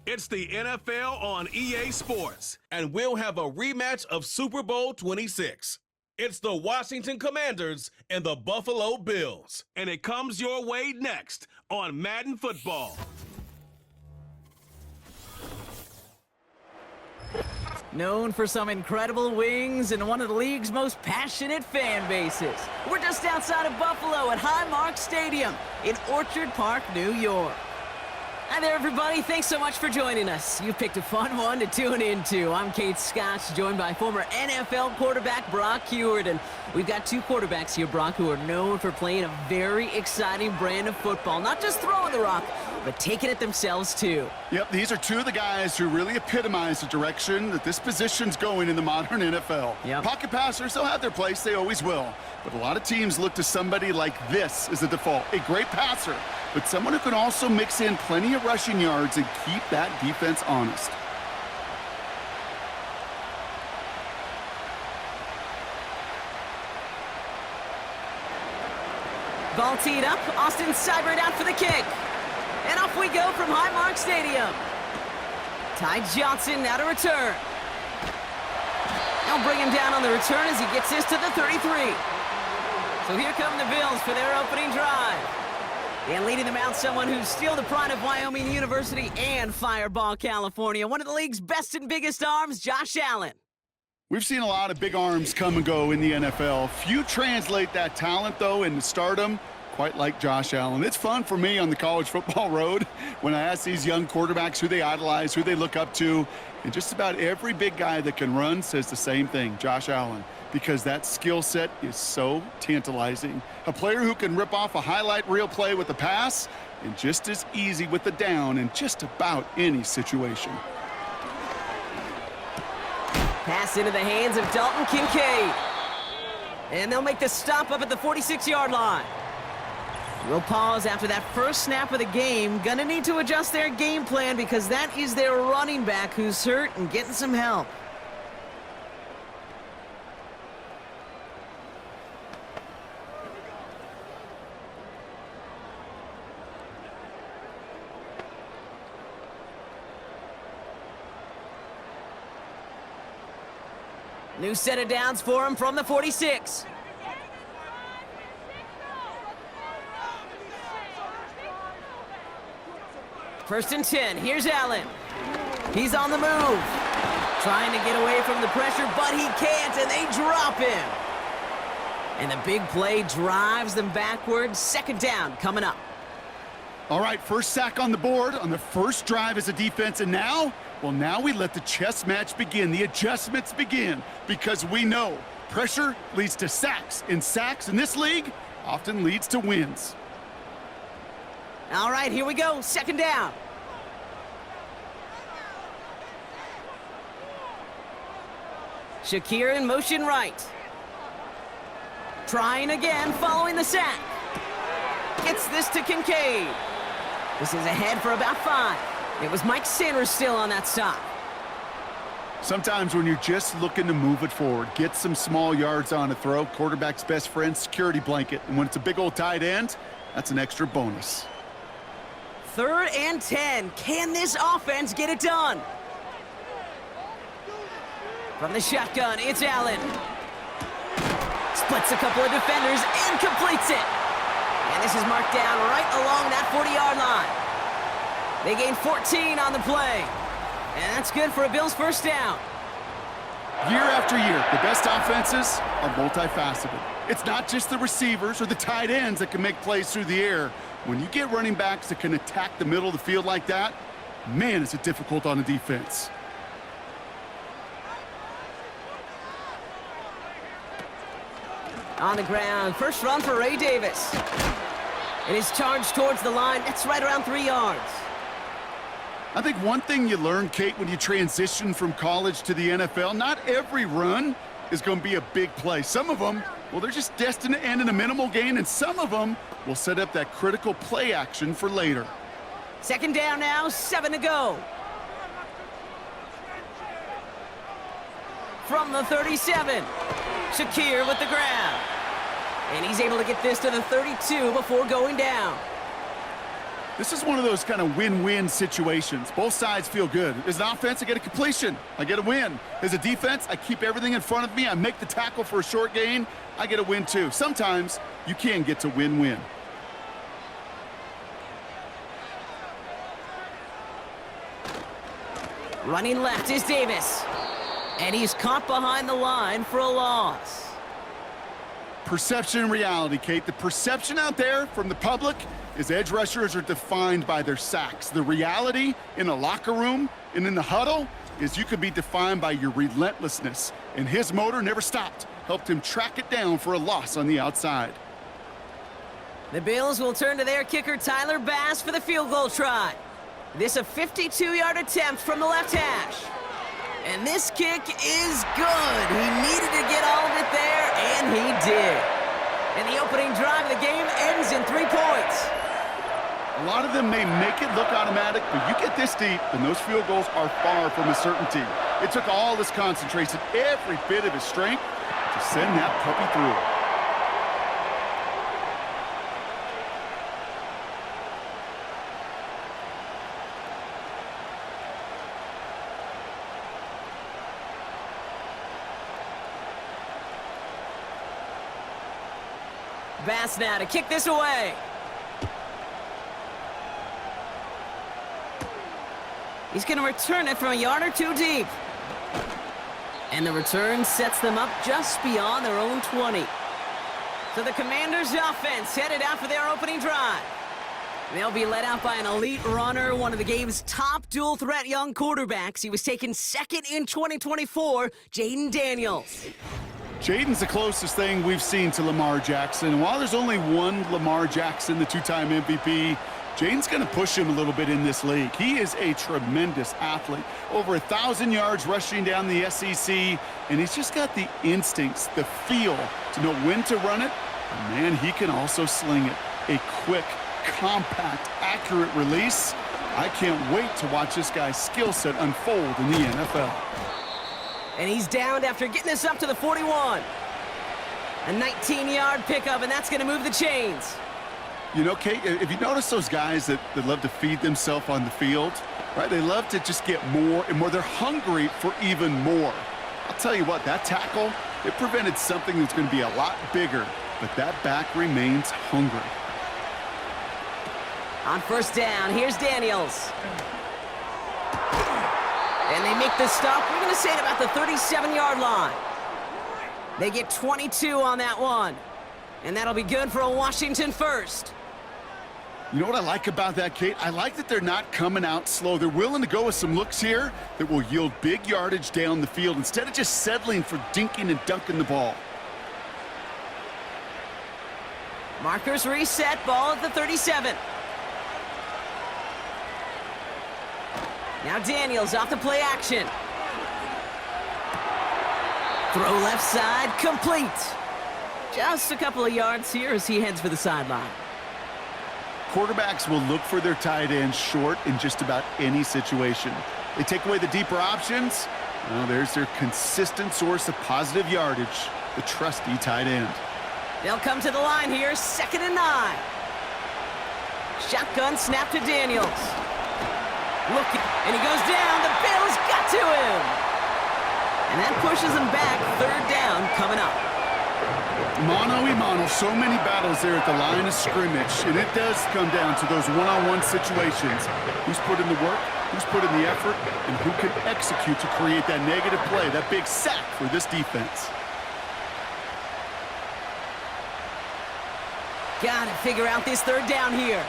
It's the NFL on EA Sports, and we'll have a rematch of Super Bowl 26. It's the Washington Commanders and the Buffalo Bills, and it comes your way next on Madden Football. Known for some incredible wings and one of the league's most passionate fan bases. We're just outside of Buffalo at Highmark Stadium in Orchard Park, New York. Hi there, everybody. Thanks so much for joining us. You picked a fun one to tune into. I'm Kate Scotch, joined by former NFL quarterback Brock Huard. And we've got two quarterbacks here, Brock, who are known for playing a very exciting brand of football. Not just throwing the rock, but taking it themselves, too. Yep, these are two of the guys who really epitomize the direction that this position's going in the modern NFL. Yep. Pocket passers, they'll have their place. They always will. But a lot of teams look to somebody like this as the default. A great passer, but someone who can also mix in plenty of rushing yards and keep that defense honest. Ball teed up. Austin Seibert out for the kick. And off we go from Highmark Stadium. Ty Johnson now to return. They'll bring him down on the return as he gets this to the 33. So here come the Bills for their opening drive. And leading them out, someone who's still the pride of Wyoming University and Fireball, California. One of the league's best and biggest arms, Josh Allen. We've seen a lot of big arms come and go in the NFL. Few translate that talent, though, into stardom, quite like Josh Allen. It's fun for me on the college football road when I ask these young quarterbacks who they idolize, who they look up to, and just about every big guy that can run says the same thing, Josh Allen, because that skill set is so tantalizing. A player who can rip off a highlight reel play with a pass and just as easy with the down in just about any situation. Pass into the hands of Dalton Kincaid. And they'll make the stop up at the 46-yard line. We'll pause after that first snap of the game. Gonna need to adjust their game plan because that is their running back who's hurt and getting some help. New set of downs for him from the 46. First and 10, here's Allen. He's on the move. Trying to get away from the pressure, but he can't, and they drop him. And the big play drives them backwards. Second down coming up. All right, first sack on the board on the first drive as a defense, and now, well, now we let the chess match begin. The adjustments begin because we know pressure leads to sacks, and sacks in this league often leads to wins. All right, here we go. Second down. Shakir in motion right. Trying again, following the sack. Gets this to Kincaid. This is ahead for about 5. It was Mike Sanders still on that stop. Sometimes when you're just looking to move it forward, get some small yards on a throw, quarterback's best friend, security blanket. And when it's a big old tight end, that's an extra bonus. Third and 10. Can this offense get it done? From the shotgun, it's Allen. Splits a couple of defenders and completes it. And this is marked down right along that 40-yard line. They gain 14 on the play. And that's good for a Bills first down. Year after year, the best offenses are multifaceted. It's not just the receivers or the tight ends that can make plays through the air. When you get running backs that can attack the middle of the field like that, man, is it difficult on the defense. On the ground, first run for Ray Davis. And he's charged towards the line. That's right around 3 yards. I think one thing you learn, Kate, when you transition from college to the NFL, not every run is going to be a big play. Some of them, well, they're just destined to end in a minimal gain, and some of them will set up that critical play action for later. Second down now, 7 to go. From the 37, Shakir with the grab. And he's able to get this to the 32 before going down. This is one of those kind of win-win situations. Both sides feel good. As an offense, I get a completion. I get a win. As a defense, I keep everything in front of me. I make the tackle for a short gain. I get a win too. Sometimes you can get to win-win. Running left is Davis. And he's caught behind the line for a loss. Perception and reality, Kate. The perception out there from the public is edge rushers are defined by their sacks. The reality in a locker room and in the huddle is you could be defined by your relentlessness. And his motor never stopped. Helped him track it down for a loss on the outside. The Bills will turn to their kicker, Tyler Bass, for the field goal try. This a 52-yard attempt from the left hash. And this kick is good. He needed to get all of it there, and he did. And the opening drive of the game ends in 3 points. A lot of them may make it look automatic, but you get this deep, and those field goals are far from a certainty. It took all his concentration, every bit of his strength, to send that puppy through. Bass now to kick this away. He's going to return it from a yard or two deep. And the return sets them up just beyond their own 20. So the Commanders' offense headed out for their opening drive. They'll be led out by an elite runner, one of the game's top dual-threat young quarterbacks. He was taken second in 2024, Jaden Daniels. Jaden's the closest thing we've seen to Lamar Jackson. And while there's only one Lamar Jackson, the two-time MVP, Jaden's going to push him a little bit in this league. He is a tremendous athlete. Over 1,000 yards rushing down the SEC, and he's just got the instincts, the feel to know when to run it. And man, he can also sling it. A quick, compact, accurate release. I can't wait to watch this guy's skill set unfold in the NFL. And he's downed after getting this up to the 41. A 19-yard pickup, and that's going to move the chains. You know, Kate, if you notice those guys that love to feed themselves on the field, right? They love to just get more and more. They're hungry for even more. I'll tell you what, that tackle, it prevented something that's going to be a lot bigger, but that back remains hungry. On first down, here's Daniels. And they make the stop, we're going to say at about the 37-yard line. They get 22 on that one. And that'll be good for a Washington first. You know what I like about that, Kate? I like that they're not coming out slow. They're willing to go with some looks here that will yield big yardage down the field instead of just settling for dinking and dunking the ball. Markers reset, ball at the 37. Now Daniels off the play action. Throw left side, complete. Just a couple of yards here as he heads for the sideline. Quarterbacks will look for their tight end short in just about any situation. They take away the deeper options. Well, there's their consistent source of positive yardage, the trusty tight end. They'll come to the line here, 2nd and 9. Shotgun snap to Daniels. Looking, and he goes down. The Bills got to him. And that pushes him back. 3rd down coming up. Mano-a-mano, so many battles there at the line of scrimmage, and it does come down to those one-on-one situations. Who's put in the work, who's put in the effort, and who can execute to create that negative play, that big sack for this defense. Gotta figure out this 3rd down here.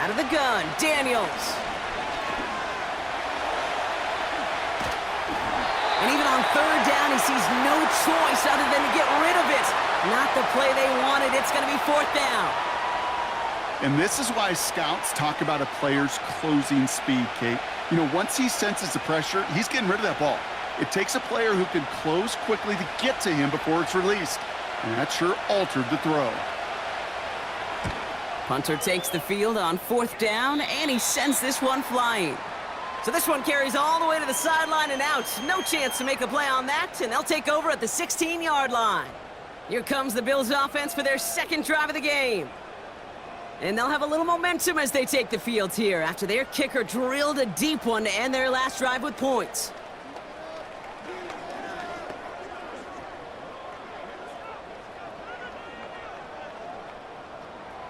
Out of the gun, Daniels. And even on 3rd down, he sees no choice other than to get rid of it. Not the play they wanted. It's going to be 4th down. And this is why scouts talk about a player's closing speed, Kate. You know, once he senses the pressure, he's getting rid of that ball. It takes a player who can close quickly to get to him before it's released. And that sure altered the throw. Punter takes the field on 4th down, and he sends this one flying. So this one carries all the way to the sideline and out. No chance to make a play on that, and they'll take over at the 16-yard line. Here comes the Bills offense for their second drive of the game. And they'll have a little momentum as they take the field here after their kicker drilled a deep one to end their last drive with points.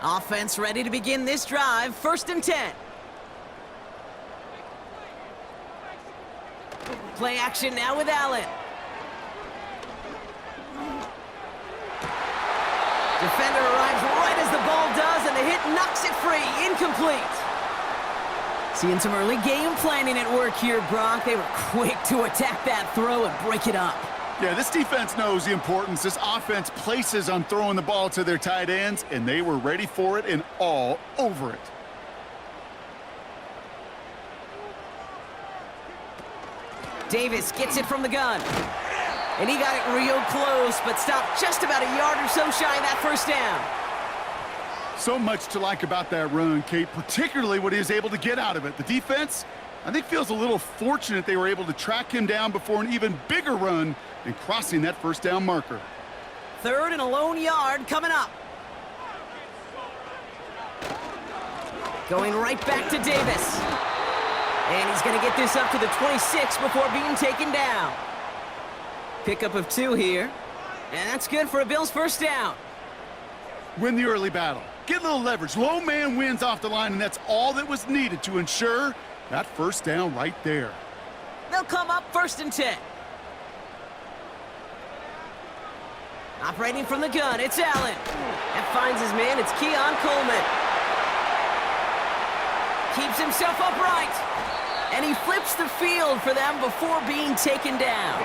Offense ready to begin this drive, 1st and 10. Play action now with Allen. Defender arrives right as the ball does, and the hit knocks it free. Incomplete. Seeing some early game planning at work here, Brock. They were quick to attack that throw and break it up. Yeah, this defense knows the importance this offense places on throwing the ball to their tight ends, and they were ready for it and all over it. Davis gets it from the gun. And he got it real close, but stopped just about a yard or so shy of that first down. So much to like about that run, Kate, particularly what he was able to get out of it. The defense, I think, feels a little fortunate they were able to track him down before an even bigger run and crossing that first down marker. 3rd and a lone yard coming up. Going right back to Davis. And he's going to get this up to the 26 before being taken down. Pickup of 2 here. And that's good for a Bills first down. Win the early battle. Get a little leverage. Low man wins off the line, and that's all that was needed to ensure that first down right there. They'll come up 1st and 10. Operating from the gun, it's Allen. That finds his man, it's Keon Coleman. Keeps himself upright. And he flips the field for them before being taken down.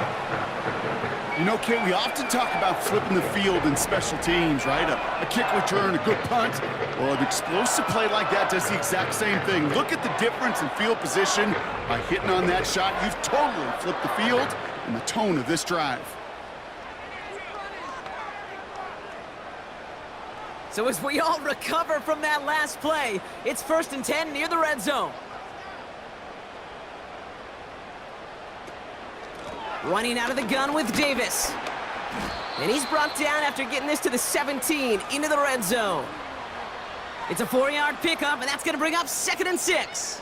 You know, Kate, we often talk about flipping the field in special teams, right? A kick return, a good punt. Well, an explosive play like that does the exact same thing. Look at the difference in field position. By hitting on that shot, you've totally flipped the field and the tone of this drive. So as we all recover from that last play, it's 1st and 10 near the red zone. Running out of the gun with Davis. And he's brought down after getting this to the 17 into the red zone. It's a 4-yard pickup, and that's going to bring up 2nd and 6.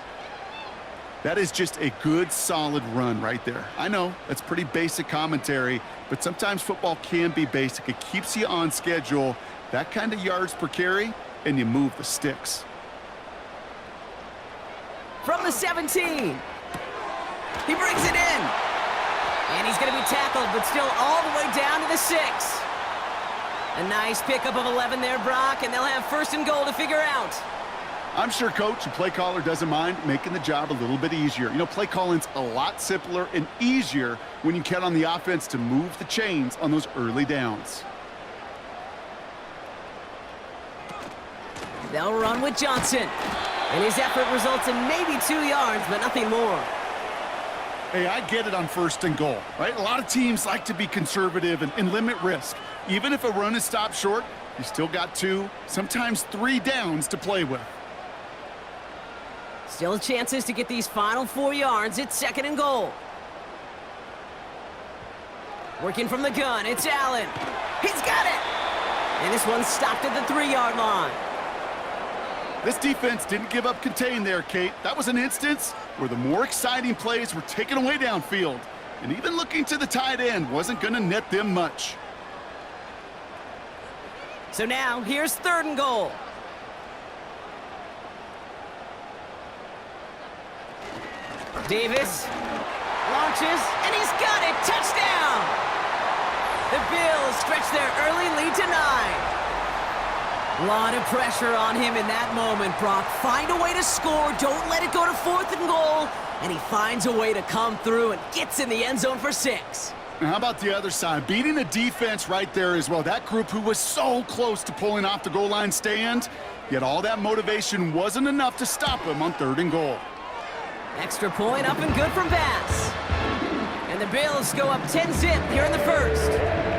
That is just a good, solid run right there. I know, that's pretty basic commentary, but sometimes football can be basic. It keeps you on schedule, that kind of yards per carry, and you move the sticks. From the 17. He brings it in. And he's going to be tackled, but still all the way down to the 6. A nice pickup of 11 there, Brock, and they'll have 1st and goal to figure out. I'm sure Coach, the play caller, doesn't mind making the job a little bit easier. You know, play calling's a lot simpler and easier when you count on the offense to move the chains on those early downs. They'll run with Johnson. And his effort results in maybe 2 yards, but nothing more. Hey, I get it on 1st and goal, right? A lot of teams like to be conservative and limit risk. Even if a run is stopped short, you still got 2, sometimes 3 downs to play with. Still chances to get these final 4 yards. It's 2nd and goal. Working from the gun, it's Allen. He's got it! And this one's stopped at the 3-yard line. This defense didn't give up contain there, Kate. That was an instance where the more exciting plays were taken away downfield. And even looking to the tight end wasn't going to net them much. So now, here's 3rd and goal. Davis launches, and he's got it! Touchdown! The Bills stretch their early lead to 9. A lot of pressure on him in that moment, Brock. Find a way to score. Don't let it go to 4th and goal. And he finds a way to come through and gets in the end zone for 6. Now, how about the other side? Beating the defense right there as well. That group who was so close to pulling off the goal line stand, yet all that motivation wasn't enough to stop him on 3rd and goal. Extra point up and good from Bass. And the Bills go up 10-zip here in the 1st.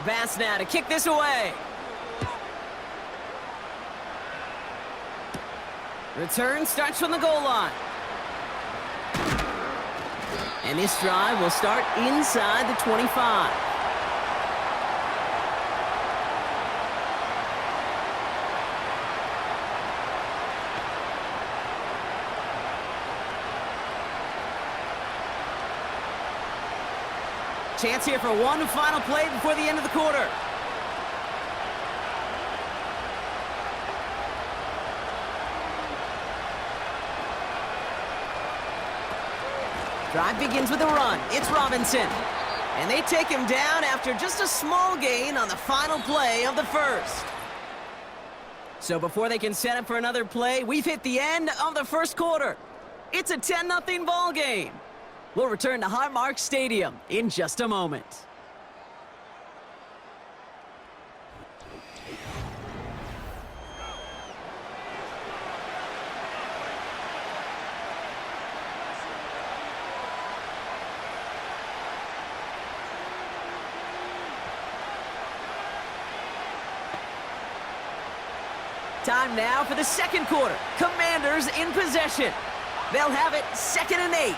Pass now to kick this away. Return starts from the goal line. And this drive will start inside the 25. Chance here for one final play before the end of the quarter. Drive begins with a run. It's Robinson. And they take him down after just a small gain on the final play of the first. So before they can set up for another play, we've hit the end of the first quarter. It's a 10-0 ball game. We'll return to Highmark Stadium in just a moment. Time now for the second quarter. Commanders in possession. They'll have it 2nd and 8.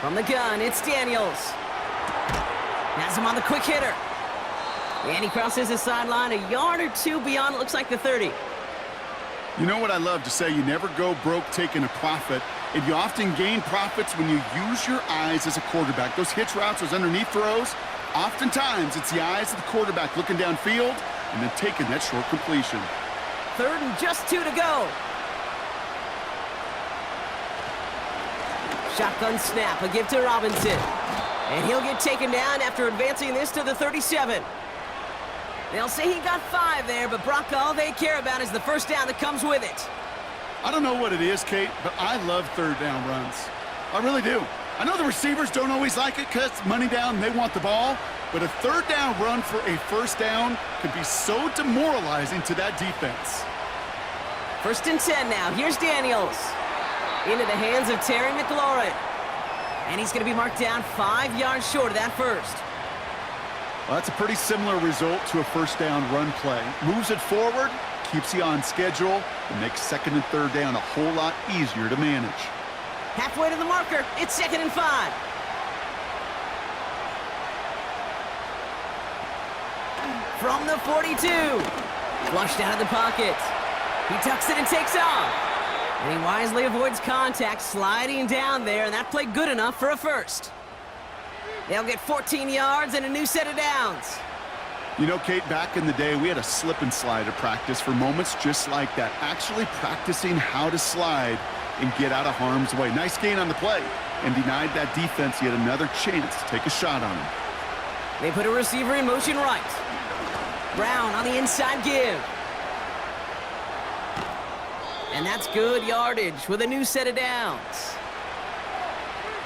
From the gun, it's Daniels. Has him on the quick hitter. And he crosses the sideline a yard or two beyond, it looks like the 30. You know what I love to say? You never go broke taking a profit. And you often gain profits when you use your eyes as a quarterback. Those hitch routes, those underneath throws, oftentimes it's the eyes of the quarterback looking downfield and then taking that short completion. 3rd and just 2 to go. Shotgun snap, a give to Robinson. And he'll get taken down after advancing this to the 37. They'll say he got 5 there, but Brock, all they care about is the first down that comes with it. I don't know what it is, Kate, but I love 3rd down runs. I really do. I know the receivers don't always like it because money down, they want the ball, but a 3rd down run for a first down could be so demoralizing to that defense. 1st and 10 now. Here's Daniels. Into the hands of Terry McLaurin. And he's going to be marked down 5 yards short of that first. Well, that's a pretty similar result to a first down run play. Moves it forward, keeps you on schedule, and makes 2nd and 3rd down a whole lot easier to manage. Halfway to the marker, it's 2nd and 5. From the 42. Flushed out of the pocket. He tucks it and takes off. And he wisely avoids contact, sliding down there, and that played good enough for a first. They'll get 14 yards and a new set of downs. You know, Kate, back in the day, we had a slip and slide to practice for moments just like that. Actually practicing how to slide and get out of harm's way. Nice gain on the play and denied that defense yet another chance to take a shot on him. They put a receiver in motion right. Brown on the inside give. And that's good yardage with a new set of downs.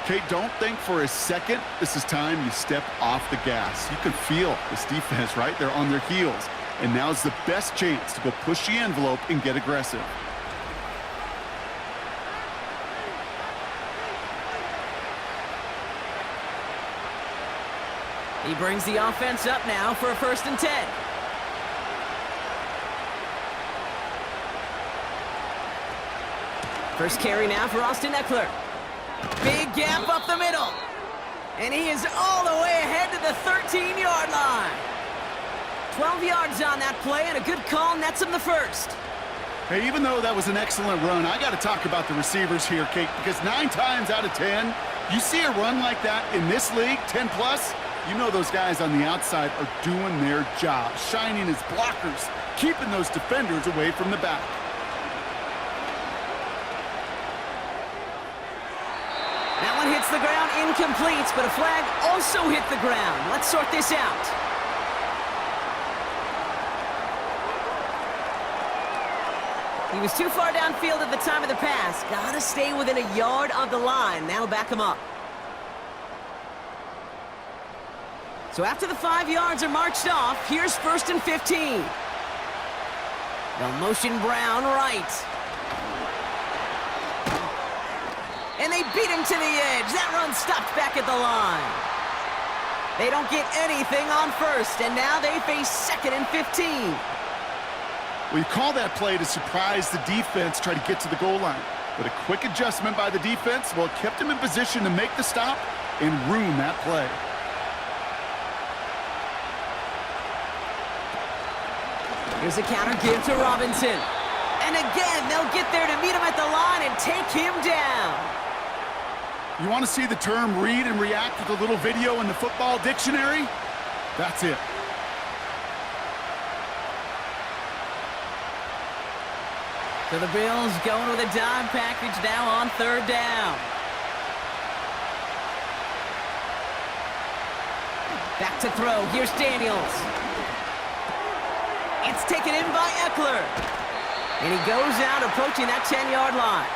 Kate, don't think for a second this is time you step off the gas. You can feel this defense, right? They're on their heels. And now's the best chance to go push the envelope and get aggressive. He brings the offense up now for a 1st and 10. First carry now for Austin Eckler. Big gap up the middle. And he is all the way ahead to the 13-yard line. 12 yards on that play, and a good call nets him the first. Hey, even though that was an excellent run, I got to talk about the receivers here, Kate, because 9 times out of 10, you see a run like that in this league, 10+, you know those guys on the outside are doing their job, shining as blockers, keeping those defenders away from the back. That one hits the ground, incomplete, but a flag also hit the ground. Let's sort this out. He was too far downfield at the time of the pass. Gotta stay within a yard of the line. That'll back him up. So after the 5 yards are marched off, here's 1st and 15. They'll motion Brown right. And they beat him to the edge. That run stopped back at the line. They don't get anything on first, and now they face 2nd and 15. Well, you call that play to surprise the defense, try to get to the goal line. But a quick adjustment by the defense, well, it kept him in position to make the stop and ruin that play. Here's a counter give to Robinson. And again, they'll get there to meet him at the line and take him down. You want to see the term read and react with a little video in the football dictionary? That's it. So the Bills going with a dime package now on 3rd down. Back to throw. Here's Daniels. It's taken in by Eckler. And he goes out approaching that 10-yard line.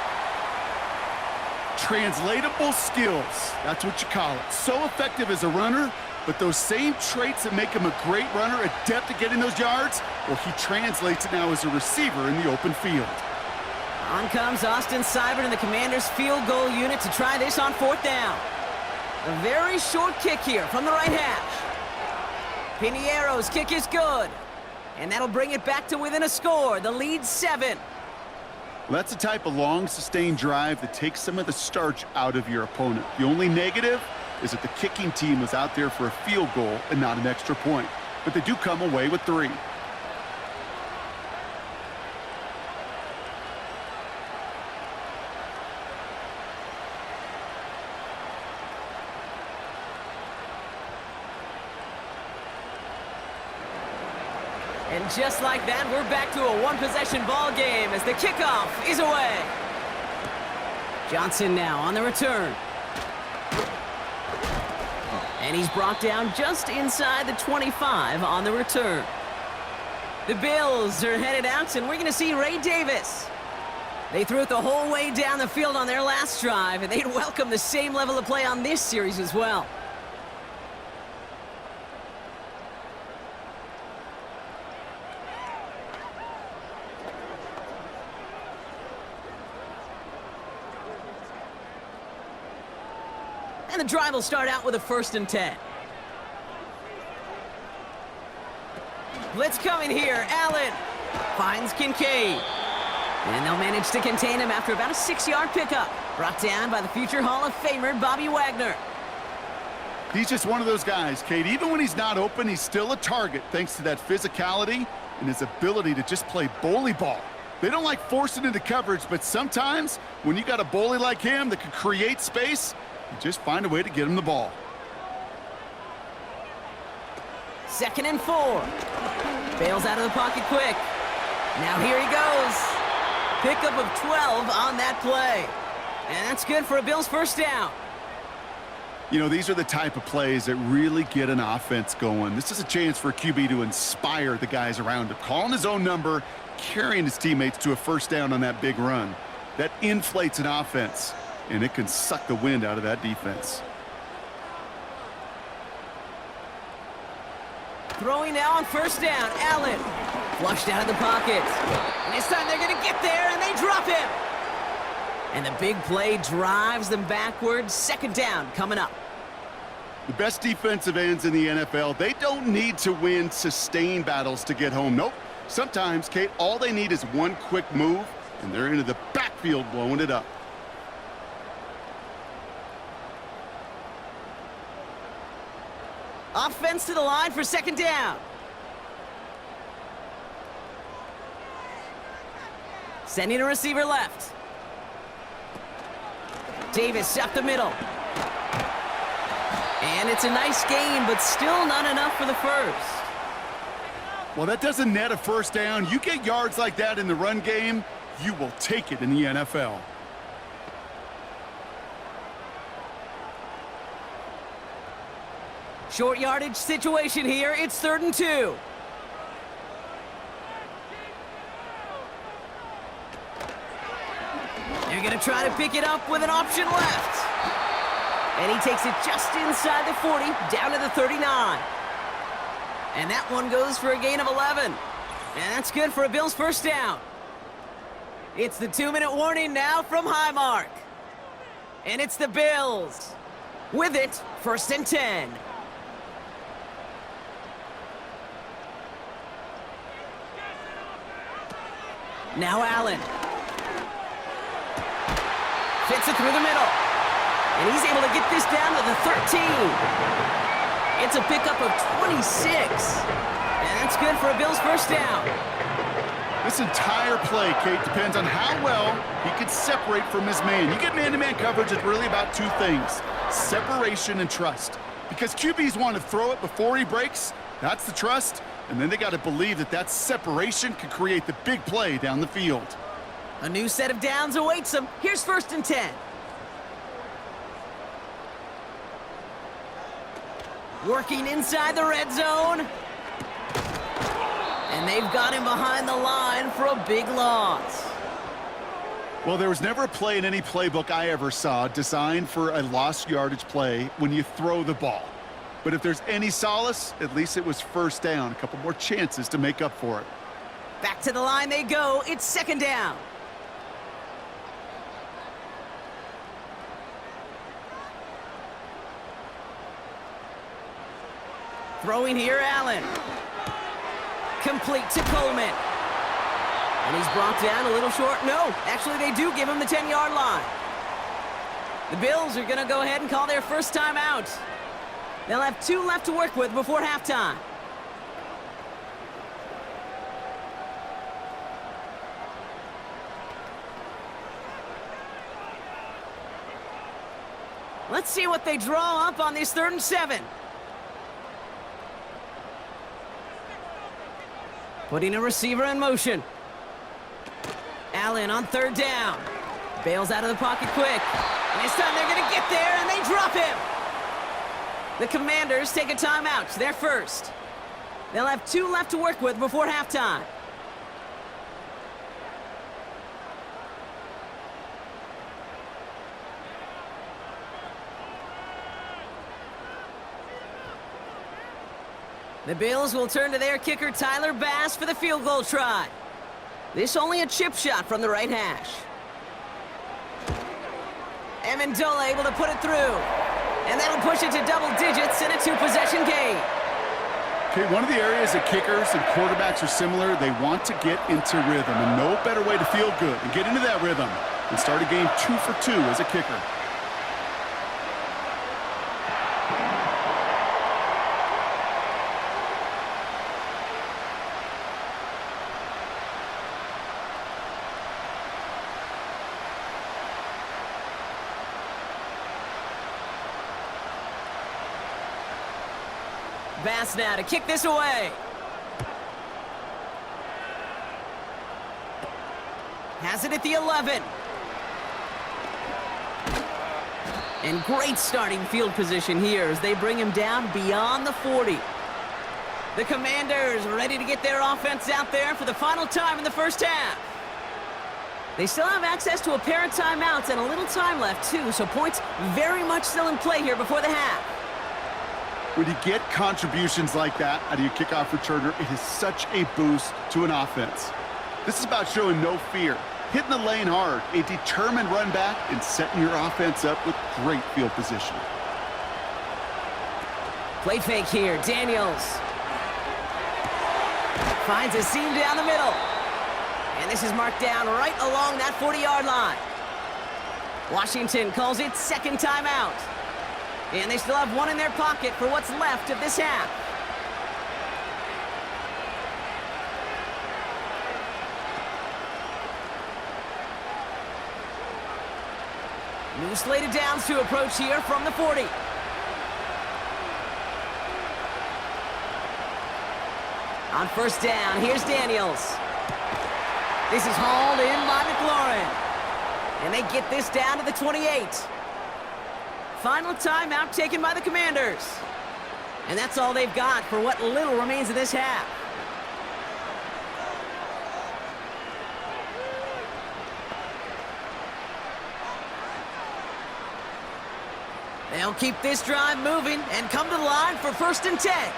Translatable skills. That's what you call it. So effective as a runner, but those same traits that make him a great runner, adept at getting those yards, well, he translates it now as a receiver in the open field. On comes Austin Seibert and the Commanders' field goal unit to try this on 4th down. A very short kick here from the right hash. Piniero's kick is good. And that'll bring it back to within a score. The lead 7. Well, that's the type of long, sustained drive that takes some of the starch out of your opponent. The only negative is that the kicking team was out there for a field goal and not an extra point. But they do come away with 3. And just like that, we're back to a one-possession ball game as the kickoff is away. Johnson now on the return. And he's brought down just inside the 25 on the return. The Bills are headed out, and we're going to see Ray Davis. They threw it the whole way down the field on their last drive, and they'd welcome the same level of play on this series as well. And the drive will start out with a 1st and 10. Blitz coming here. Allen finds Kincaid. And they'll manage to contain him after about a 6-yard pickup. Brought down by the future Hall of Famer, Bobby Wagner. He's just one of those guys, Kate. Even when he's not open, he's still a target thanks to that physicality and his ability to just play bully ball. They don't like forcing into coverage, but sometimes when you got a bully like him that can create space, you just find a way to get him the ball. 2nd and 4. Bails out of the pocket quick. Now here he goes. Pickup of 12 on that play. And that's good for a Bills 1st down. You know, these are the type of plays that really get an offense going. This is a chance for a QB to inspire the guys around him. Calling his own number, carrying his teammates to a 1st down on that big run. That inflates an offense, and it can suck the wind out of that defense. Throwing now on 1st down. Allen flushed out of the pocket. And this time they're going to get there, and they drop him. And the big play drives them backwards. 2nd down coming up. The best defensive ends in the NFL, they don't need to win sustained battles to get home. Nope. Sometimes, Kate, all they need is one quick move, and they're into the backfield blowing it up. Offense to the line for 2nd down. Sending a receiver left. Davis up the middle. And it's a nice gain, but still not enough for the 1st. Well, that doesn't net a 1st down. You get yards like that in the run game, you will take it in the NFL. Short yardage situation here. It's 3rd and 2. They're going to try to pick it up with an option left. And he takes it just inside the 40, down to the 39. And that one goes for a gain of 11. And that's good for a Bills 1st down. It's the 2-minute warning now from Highmark. And it's the Bills. With it, 1st and 10. Now Allen. Fits it through the middle. And he's able to get this down to the 13. It's a pickup of 26. And that's good for a Bills first down. This entire play, Kate, depends on how well he can separate from his man. You get man-to-man coverage, it's really about two things: separation and trust. Because QBs want to throw it before he breaks, that's the trust, and then they got to believe that that separation can create the big play down the field. A new set of downs awaits him. Here's 1st and 10. Working inside the red zone. And they've got him behind the line for a big loss. Well, there was never a play in any playbook I ever saw designed for a lost yardage play when you throw the ball. But if there's any solace, at least it was first down. A couple more chances to make up for it. Back to the line they go. It's 2nd down. Throwing here, Allen. Complete to Coleman. And he's brought down a little short. No, actually they do give him the 10-yard line. The Bills are going to go ahead and call their first timeout. They'll have 2 left to work with before halftime. Let's see what they draw up on this 3rd and 7. Putting a receiver in motion. Allen on 3rd down. Bails out of the pocket quick. And this time they're going to get there, and they drop him. The Commanders take a timeout. They're first. They'll have 2 left to work with before halftime. The Bills will turn to their kicker, Tyler Bass, for the field goal try. This only a chip shot from the right hash. Amendola able to put it through. And that'll push it to double digits in a 2-possession game. Okay, one of the areas that kickers and quarterbacks are similar, they want to get into rhythm. And no better way to feel good and get into that rhythm than start a game 2 for 2 as a kicker. Bass now to kick this away. Has it at the 11. And great starting field position here as they bring him down beyond the 40. The Commanders ready to get their offense out there for the final time in the first half. They still have access to a pair of timeouts and a little time left too, so points very much still in play here before the half. When you get contributions like that out of your kickoff returner, it is such a boost to an offense. This is about showing no fear, hitting the lane hard, a determined run back, and setting your offense up with great field position. Play fake here, Daniels. Finds a seam down the middle. And this is marked down right along that 40-yard line. Washington calls it 2nd timeout. And they still have 1 in their pocket for what's left of this half. New slated downs to approach here from the 40. On 1st down, here's Daniels. This is hauled in by McLaurin. And they get this down to the 28. Final timeout taken by the Commanders. And that's all they've got for what little remains of this half. They'll keep this drive moving and come to the line for 1st and 10.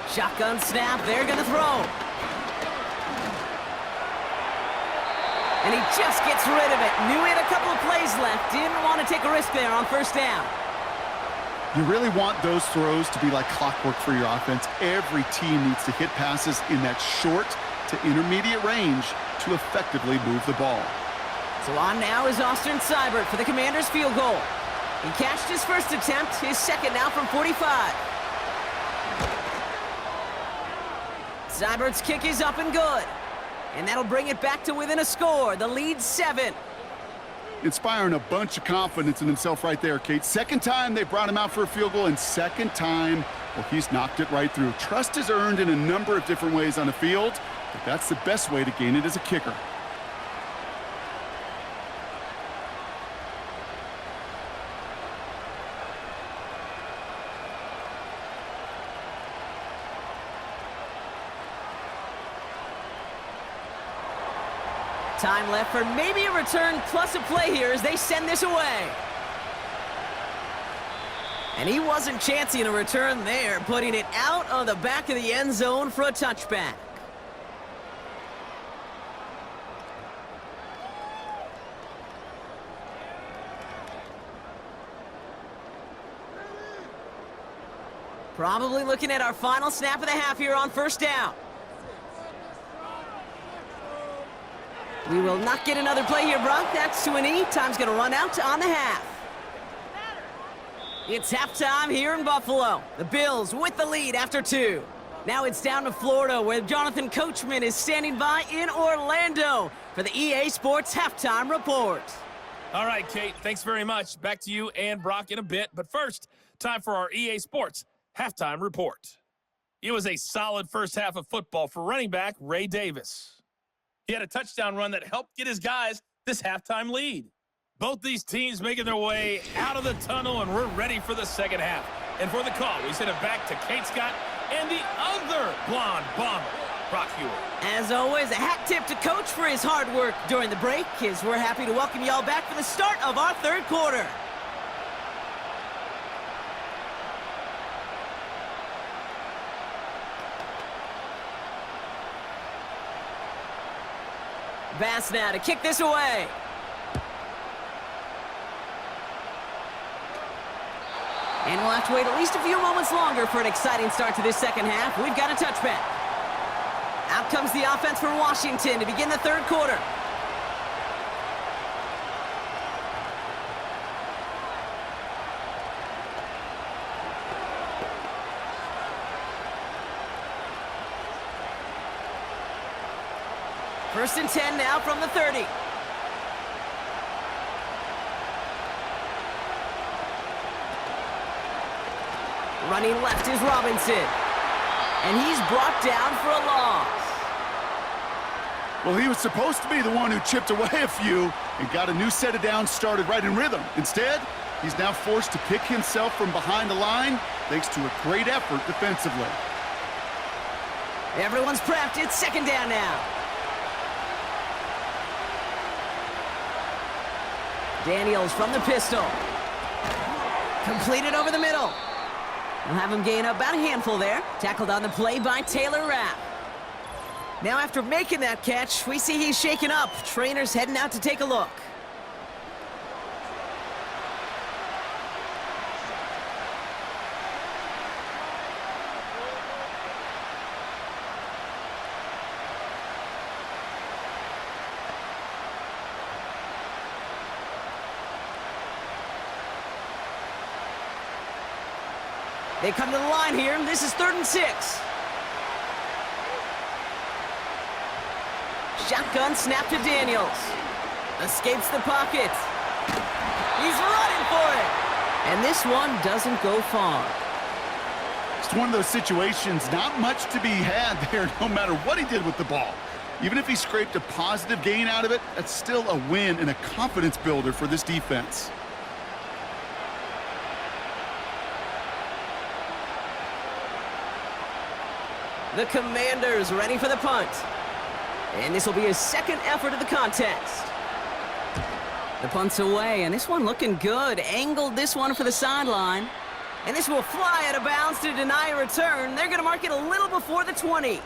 Shotgun snap, they're gonna throw. And he just gets rid of it. Knew he had a couple of plays left. Didn't want to take a risk there on 1st down. You really want those throws to be like clockwork for your offense. Every team needs to hit passes in that short to intermediate range to effectively move the ball. So on now is Austin Seibert for the Commanders' field goal. He cashed his first attempt, his second now from 45. Seibert's kick is up and good. And that'll bring it back to within a score. The lead's 7. Inspiring a bunch of confidence in himself right there, Kate. Second time they brought him out for a field goal, and second time, well, he's knocked it right through. Trust is earned in a number of different ways on the field, but that's the best way to gain it as a kicker. Time left for maybe a return plus a play here as they send this away. And he wasn't chancing a return there, putting it out on the back of the end zone for a touchback. Probably looking at our final snap of the half here on first down. We will not get another play here, Brock. That's to an E. Time's going to run out on the half. It's halftime here in Buffalo. The Bills with the lead after 2. Now it's down to Florida, where Jonathan Coachman is standing by in Orlando for the EA Sports Halftime Report. All right, Kate, thanks very much. Back to you and Brock in a bit. But first, time for our EA Sports Halftime Report. It was a solid first half of football for running back Ray Davis. He had a touchdown run that helped get his guys this halftime lead. Both these teams making their way out of the tunnel, and we're ready for the second half. And for the call, we send it back to Kate Scott and the other blonde bomber, Brock Hewitt. As always, a hat tip to Coach for his hard work during the break, as we're happy to welcome y'all back for the start of our third quarter. Bass now to kick this away. And we'll have to wait at least a few moments longer for an exciting start to this second half. We've got a touchback. Out comes the offense for Washington to begin the third quarter. First and 10 now from the 30. Running left is Robinson. And he's brought down for a loss. Well, he was supposed to be the one who chipped away a few and got a new set of downs started right in rhythm. Instead, he's now forced to pick himself from behind the line thanks to a great effort defensively. Everyone's prepped. It's second down now. Daniels from the pistol. Completed over the middle. We'll have him gain about a handful there. Tackled on the play by Taylor Rapp. Now after making that catch, we see he's shaken up. Trainer's heading out to take a look. They come to the line here. This is 3rd and 6. Shotgun snap to Daniels. Escapes the pocket. He's running for it. And this one doesn't go far. It's one of those situations, not much to be had there no matter what he did with the ball. Even if he scraped a positive gain out of it, that's still a win and a confidence builder for this defense. The Commanders ready for the punt. And this will be his second effort of the contest. The punt's away, and this one looking good. Angled this one for the sideline. And this will fly out of bounds to deny a return. They're going to mark it a little before the 20.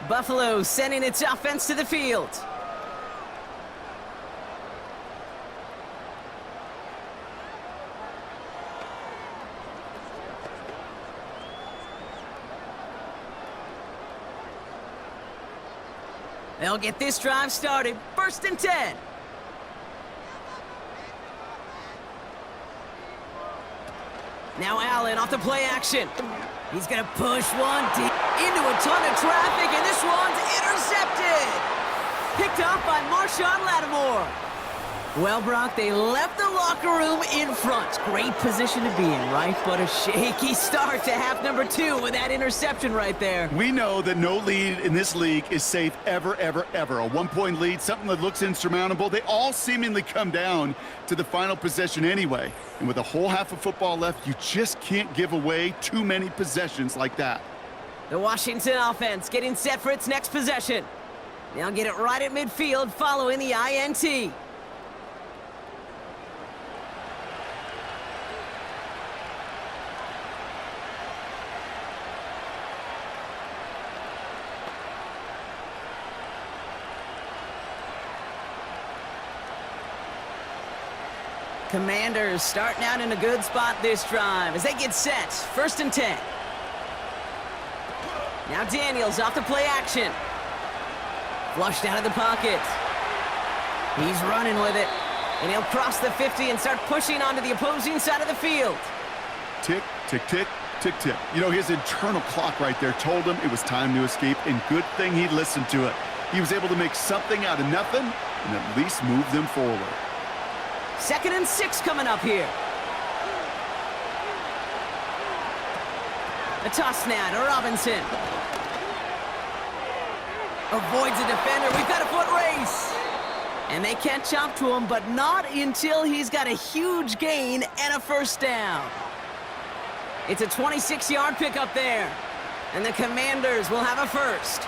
Buffalo sending its offense to the field. They'll get this drive started. 1st and 10. Now Allen off the play action. He's going to push one deep into a ton of traffic, and this one's intercepted. Picked off by Marshawn Lattimore. Well, Brock, they left the locker room in front. Great position to be in, right? But a shaky start to half number 2 with that interception right there. We know that no lead in this league is safe ever, ever, ever. A one-point lead, something that looks insurmountable. They all seemingly come down to the final possession anyway. And with a whole half of football left, you just can't give away too many possessions like that. The Washington offense getting set for its next possession. They'll get it right at midfield following the INT. Commanders starting out in a good spot this drive as they get set. 1st and 10. Now Daniels off the play action. Flushed out of the pocket. He's running with it. And he'll cross the 50 and start pushing onto the opposing side of the field. Tick, tick, tick, tick, tick. You know, his internal clock right there told him it was time to escape, and good thing he listened to it. He was able to make something out of nothing and at least move them forward. 2nd and 6 coming up here. A toss now to Robinson. Avoids a defender. We've got a foot race. And they catch up to him, but not until he's got a huge gain and a 1st down. It's a 26-yard pickup there. And the Commanders will have a 1st.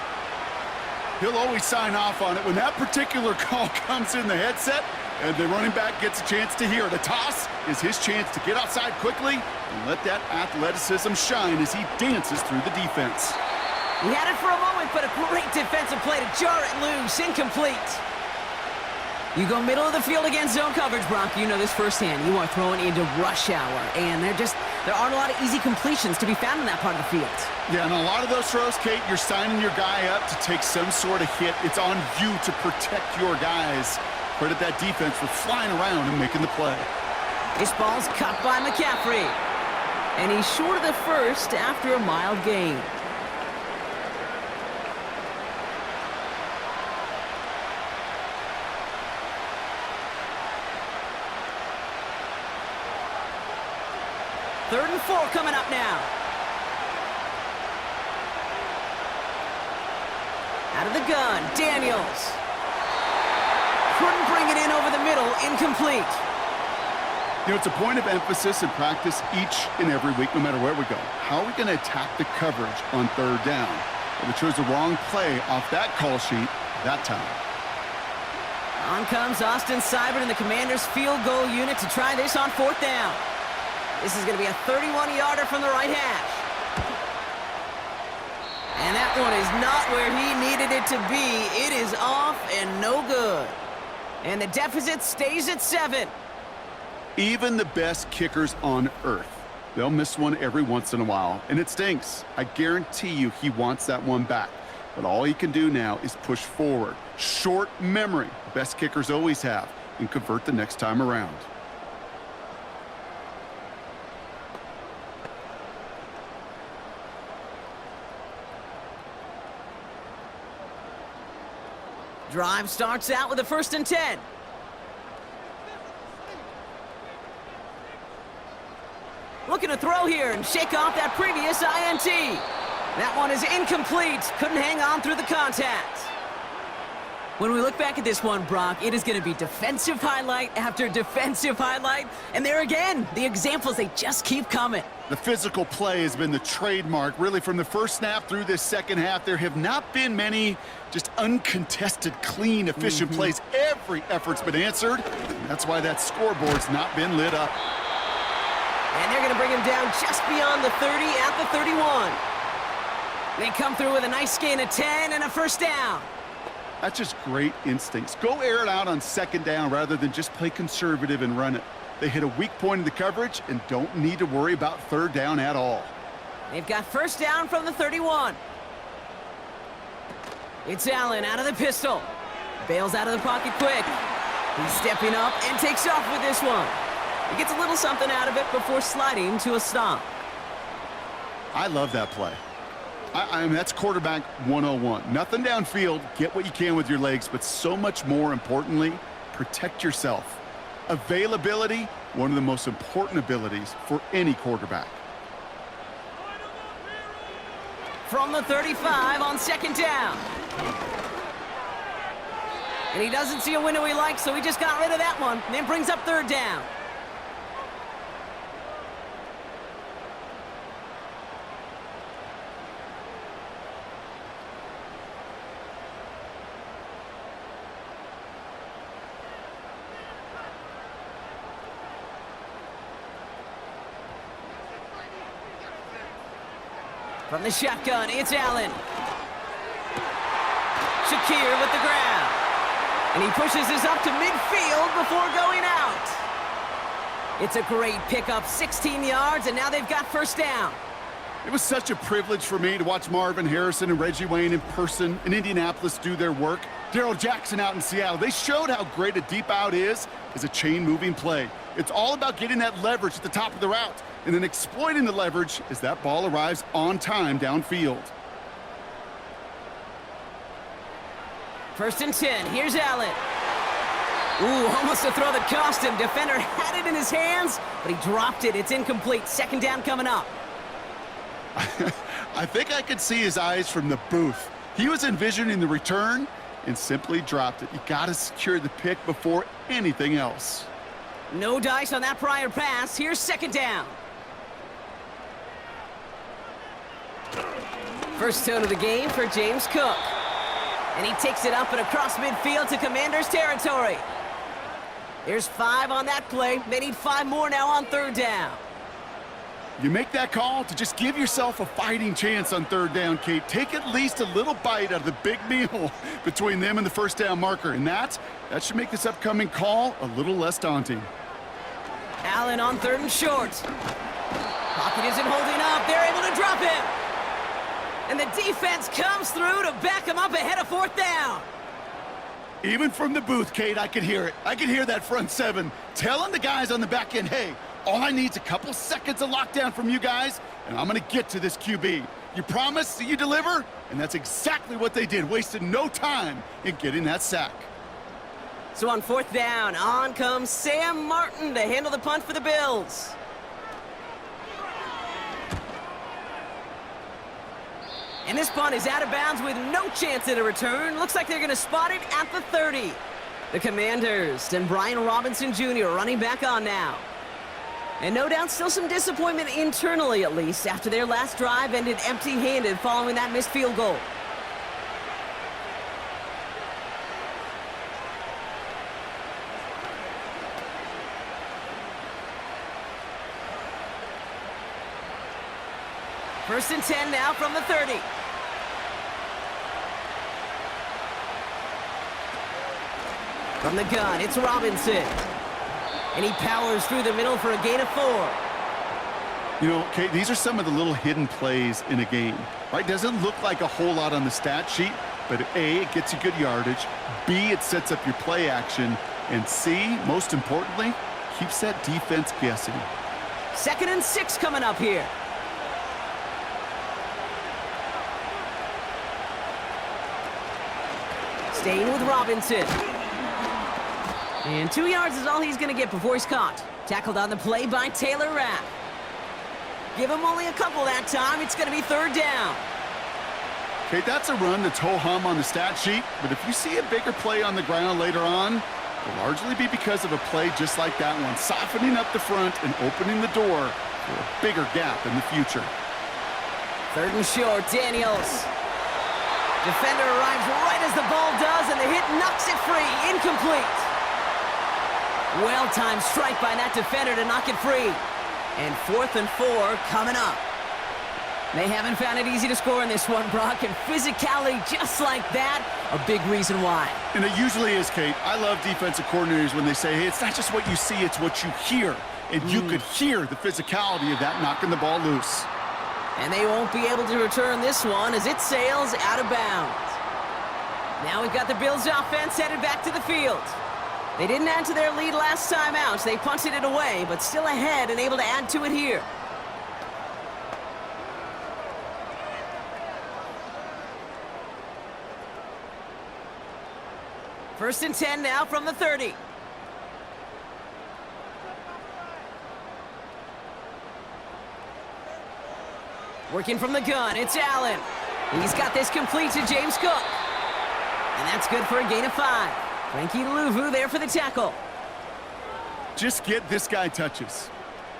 He'll always sign off on it when that particular call comes in the headset and the running back gets a chance to hear it. A toss is his chance to get outside quickly and let that athleticism shine as he dances through the defense. He had it for a moment, but a great defensive play to jar it loose. Incomplete. You go middle of the field against zone coverage, Brock. You know this firsthand. You are throwing into rush hour, and there aren't a lot of easy completions to be found in that part of the field. Yeah, and a lot of those throws, Kate, you're signing your guy up to take some sort of hit. It's on you to protect your guys. Credit that defense for flying around and making the play. This ball's cut by McCaffrey. And he's short of the 1st after a mild gain. Third and 4 coming up now. Out of the gun, Daniels. Couldn't bring it in over the middle, incomplete. You know, it's a point of emphasis in practice each and every week, no matter where we go. How are we going to attack the coverage on 3rd down? Well, we chose the wrong play off that call sheet that time. On comes Austin Seibert and the Commanders' field goal unit to try this on 4th down. This is going to be a 31-yarder from the right hash. And that one is not where he needed it to be. It is off and no good. And the deficit stays at 7. Even the best kickers on earth, they'll miss one every once in a while, and it stinks. I guarantee you he wants that one back. But all he can do now is push forward. Short memory, the best kickers always have, and convert the next time around. Drive starts out with a 1st and 10. Looking to throw here and shake off that previous INT. That one is incomplete. Couldn't hang on through the contact. When we look back at this one, Brock, it is going to be defensive highlight after defensive highlight. And there again, the examples, they just keep coming. The physical play has been the trademark, really, from the first snap through this second half. There have not been many just uncontested, clean, efficient plays. Every effort's been answered. That's why that scoreboard's not been lit up. And they're going to bring him down just beyond the 30 at the 31. They come through with a nice gain of 10 and a 1st down. That's just great instincts. Go air it out on 2nd down rather than just play conservative and run it. They hit a weak point in the coverage and don't need to worry about 3rd down at all. They've got 1st down from the 31. It's Allen out of the pistol. Bails out of the pocket quick. He's stepping up and takes off with this one. He gets a little something out of it before sliding to a stop. I love that play. I mean, that's quarterback 101. Nothing downfield, get what you can with your legs, but so much more importantly, protect yourself. Availability, one of the most important abilities for any quarterback. From the 35 on second down. And he doesn't see a window he likes, so he just got rid of that one, and then brings up third down. From the shotgun, it's Allen. Shakir with the grab. And he pushes this up to midfield before going out. It's a great pickup, 16 yards, and now they've got first down. It was such a privilege for me to watch Marvin Harrison and Reggie Wayne in person in Indianapolis do their work. Darrell Jackson out in Seattle. They showed how great a deep out is as a chain-moving play. It's all about getting that leverage at the top of the route and then exploiting the leverage as that ball arrives on time downfield. First and 10, here's Allen. Ooh, almost a throw that cost him. Defender had it in his hands, but he dropped it. It's incomplete. Second down coming up. I think I could see his eyes from the booth. He was envisioning the return and simply dropped it. You got to secure the pick before anything else. No dice on that prior pass. Here's second down. First tone of the game for James Cook. And he takes it up and across midfield to Commanders territory. There's 5 on that play. They need 5 more now on third down. You make that call to just give yourself a fighting chance on third down, Kate. Take at least a little bite out of the big meal between them and the first down marker. And that should make this upcoming call a little less daunting. Allen on third and short. Pocket isn't holding up. They're able to drop him. And the defense comes through to back him up ahead of fourth down. Even from the booth, Kate, I could hear it. I could hear that front 7 telling the guys on the back end, hey, all I need is a couple seconds of lockdown from you guys, and I'm going to get to this QB. You promise that you deliver? And that's exactly what they did, wasted no time in getting that sack. So on fourth down, on comes Sam Martin to handle the punt for the Bills. And this punt is out of bounds with no chance at a return. Looks like they're going to spot it at the 30. The Commanders and Brian Robinson Jr. running back on now. And no doubt still some disappointment internally, at least, after their last drive ended empty-handed following that missed field goal. First and 10 now from the 30. From the gun, it's Robinson. And he powers through the middle for a gain of 4. You know, Kate, these are some of the little hidden plays in a game, right? Doesn't look like a whole lot on the stat sheet, but A, it gets you good yardage. B, it sets up your play action. And C, most importantly, keeps that defense guessing. Second and 6 coming up here. Staying with Robinson. And 2 yards is all he's going to get before he's caught. Tackled on the play by Taylor Rapp. Give him only a couple that time. It's going to be third down. Okay, that's a run that's ho-hum on the stat sheet, but if you see a bigger play on the ground later on, it'll largely be because of a play just like that one, softening up the front and opening the door for a bigger gap in the future. Third and short, Daniels. Defender arrives right as the ball does, and the hit knocks it free. Incomplete. Well-timed strike by that defender to knock it free. And 4th and 4 coming up. They haven't found it easy to score in this one, Brock, and physicality just like that, a big reason why. And it usually is, Kate. I love defensive coordinators when they say, hey, it's not just what you see, it's what you hear. And you could hear the physicality of that knocking the ball loose. And they won't be able to return this one as it sails out of bounds. Now we've got the Bills offense headed back to the field. They didn't add to their lead last time out, so they punted it away, but still ahead and able to add to it here. First and 10 now from the 30. Working from the gun, it's Allen. He's got this complete to James Cook. And that's good for a gain of 5. Frankie Louvu there for the tackle. Just get this guy touches.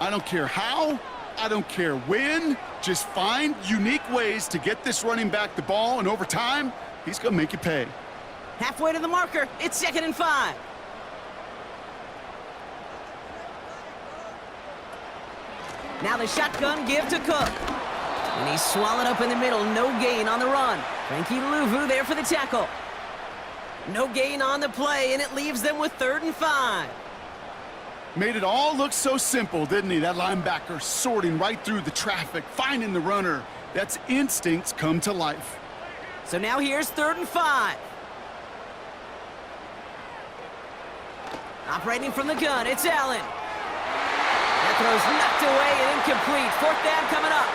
I don't care how, I don't care when. Just find unique ways to get this running back the ball, and over time, he's going to make you pay. Halfway to the marker, it's 2nd and 5. Now the shotgun give to Cook. And he's swallowed up in the middle, no gain on the run. Frankie Louvu there for the tackle. No gain on the play, and it leaves them with 3rd and 5. Made it all look so simple, didn't he? That linebacker sorting right through the traffic, finding the runner. That's instincts come to life. So now here's 3rd and 5. Operating from the gun, it's Allen. That throw's knocked away and incomplete. 4th down coming up.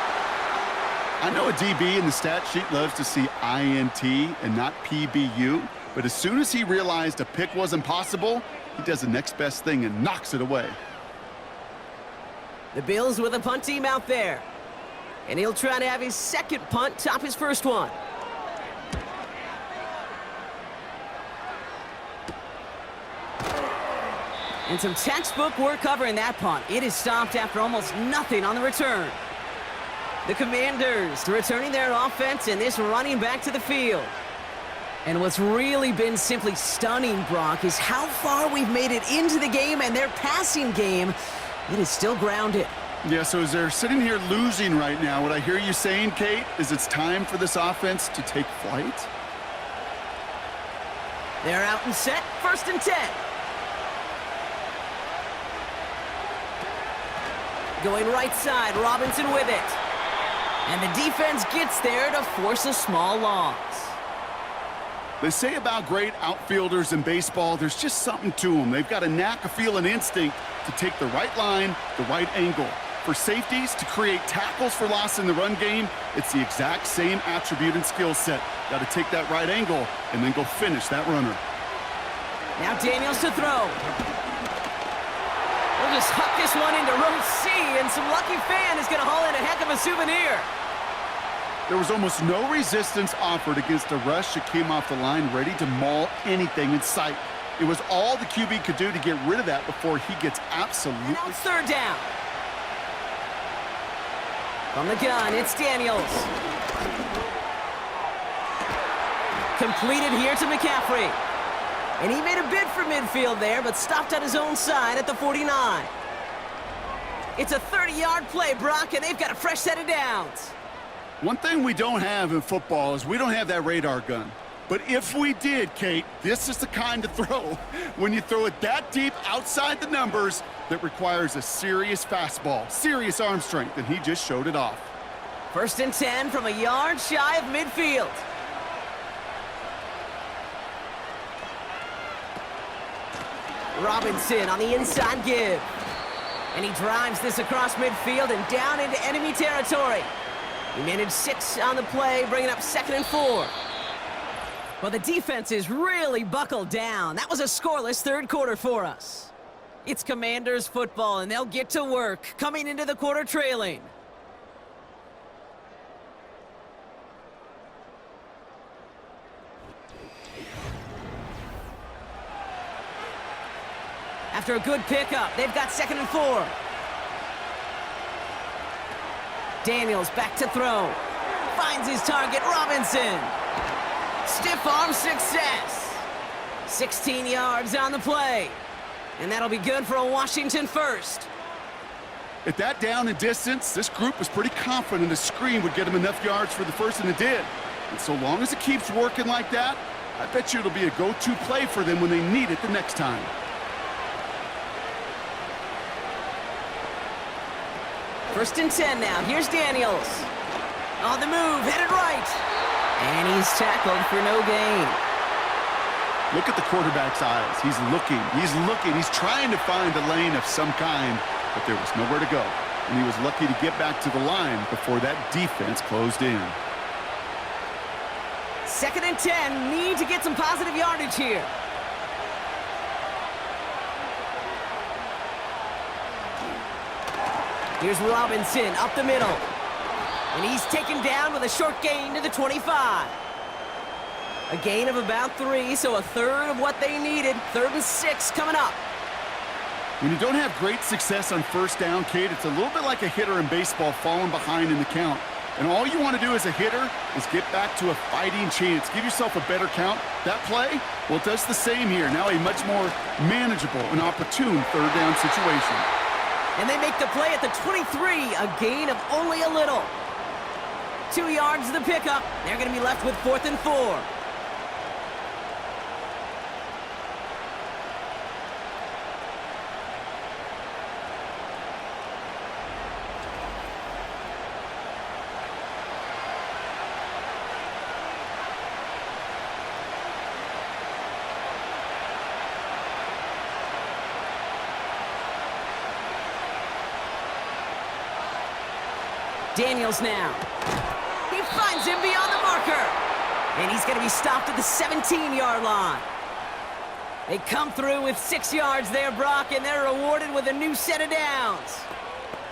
I know a DB in the stat sheet loves to see INT and not PBU, but as soon as he realized a pick wasn't possible, he does the next best thing and knocks it away. The Bills with a punt team out there. And he'll try to have his 2nd punt top his 1st one. And some textbook work covering that punt. It is stopped after almost nothing on the return. The Commanders returning their offense and this running back to the field. And what's really been simply stunning, Brock, is how far we've made it into the game, and their passing game, it is still grounded. Yeah, so as they're sitting here losing right now, what I hear you saying, Kate, is it's time for this offense to take flight? They're out and set, 1st and 10. Going right side, Robinson with it. And the defense gets there to force a small loss. They say about great outfielders in baseball, there's just something to them. They've got a knack, a feel, an instinct to take the right line, the right angle. For safeties to create tackles for loss in the run game, it's the exact same attribute and skill set. Got to take that right angle and then go finish that runner. Now Daniels to throw. We'll just huck this one into row C, and some lucky fan is going to haul in a heck of a souvenir. There was almost no resistance offered against a rush that came off the line ready to maul anything in sight. It was all the QB could do to get rid of that before he gets absolutely... Now it's 3rd down. From the gun, it's Daniels. Completed here to McCaffrey. And he made a bid for midfield there, but stopped on his own side at the 49. It's a 30-yard play, Brock, and they've got a fresh set of downs. One thing we don't have in football is we don't have that radar gun. But if we did, Kate, this is the kind of throw, when you throw it that deep outside the numbers, that requires a serious fastball, serious arm strength, and he just showed it off. 1st and 10 from a yard shy of midfield. Robinson on the inside give. And he drives this across midfield and down into enemy territory. He managed 6 on the play, bringing up 2nd and 4. Well, the defense is really buckled down. That was a scoreless 3rd quarter for us. It's Commanders football, and they'll get to work, coming into the quarter trailing. After a good pickup, they've got 2nd and 4. Daniels back to throw. Finds his target, Robinson. Stiff arm success. 16 yards on the play. And that'll be good for a Washington 1st. At that down and distance, this group was pretty confident a screen would get them enough yards for the 1st, and it did. And so long as it keeps working like that, I bet you it'll be a go-to play for them when they need it the next time. First and 10 now. Here's Daniels. On the move, headed right. And he's tackled for no gain. Look at the quarterback's eyes. He's looking. He's trying to find a lane of some kind, but there was nowhere to go. And he was lucky to get back to the line before that defense closed in. 2nd and 10. Need to get some positive yardage here. Here's Robinson up the middle. And he's taken down with a short gain to the 25. A gain of about 3, so a third of what they needed. 3rd and 6 coming up. When you don't have great success on first down, Kate, it's a little bit like a hitter in baseball falling behind in the count. And all you want to do as a hitter is get back to a fighting chance. Give yourself a better count. That play, well, it does the same here. Now a much more manageable and opportune 3rd down situation. And they make the play at the 23, a gain of only a little. 2 yards to the pickup. They're going to be left with 4th and 4. Daniels now. He finds him beyond the marker. And he's going to be stopped at the 17-yard line. They come through with 6 yards there, Brock, and they're rewarded with a new set of downs.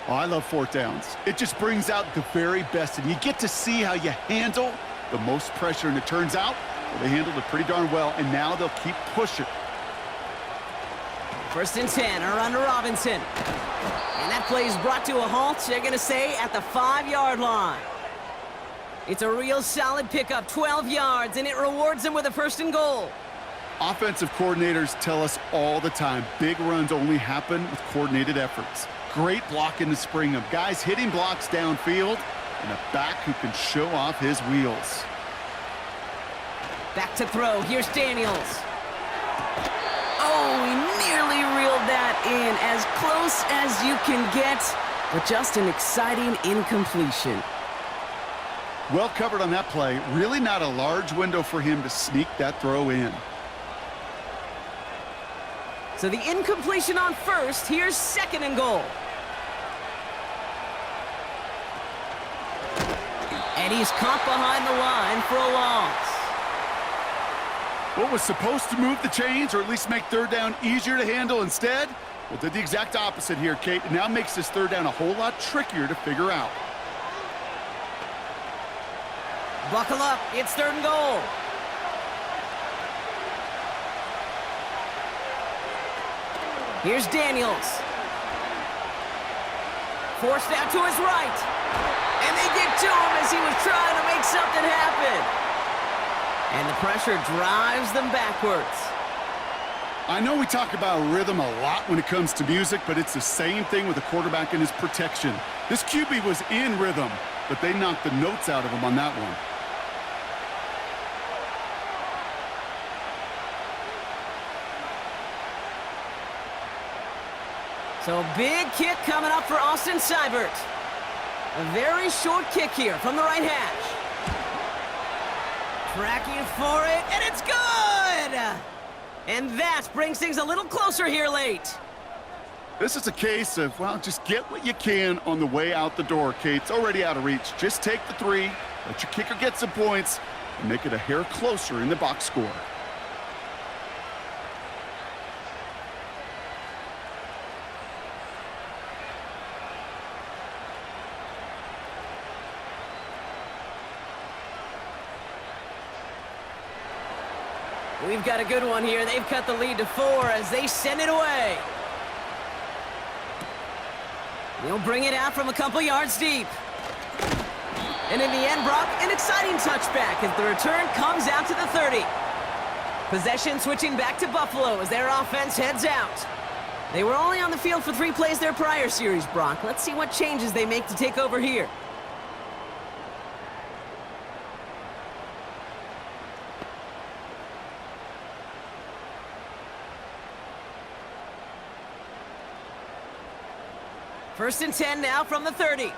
Oh, I love 4th downs. It just brings out the very best, and you get to see how you handle the most pressure, and it turns out, well, they handled it pretty darn well, and now they'll keep pushing. 1st and 10, are under Robinson. And that play is brought to a halt, they're going to say, at the 5-yard line. It's a real solid pickup, 12 yards, and it rewards them with a 1st and goal. Offensive coordinators tell us all the time, big runs only happen with coordinated efforts. Great block in the spring of guys hitting blocks downfield, and a back who can show off his wheels. Back to throw, here's Daniels. Oh, he nearly reeled that in, as close as you can get, but just an exciting incompletion. Well covered on that play. Really not a large window for him to sneak that throw in. So the incompletion on 1st, here's 2nd and goal. And he's caught behind the line for a loss. What was supposed to move the chains, or at least make 3rd down easier to handle instead? Well, did the exact opposite here, Kate. It now makes this 3rd down a whole lot trickier to figure out. Buckle up, it's 3rd and goal. Here's Daniels. Forced out to his right. And they get to him as he was trying to make something happen. And the pressure drives them backwards. I know we talk about rhythm a lot when it comes to music, but it's the same thing with a quarterback and his protection. This QB was in rhythm, but they knocked the notes out of him on that one. So a big kick coming up for Austin Seibert. A very short kick here from the right hash. Tracking for it, and it's good! And that brings things a little closer here late. This is a case of, well, just get what you can on the way out the door, Kate. It's already out of reach. Just take the 3, let your kicker get some points, and make it a hair closer in the box score. We've got a good one here. They've cut the lead to 4 as they send it away. They'll bring it out from a couple yards deep. And in the end, Brock, an exciting touchback as the return comes out to the 30. Possession switching back to Buffalo as their offense heads out. They were only on the field for 3 plays their prior series, Brock. Let's see what changes they make to take over here. First and 10 now from the 30.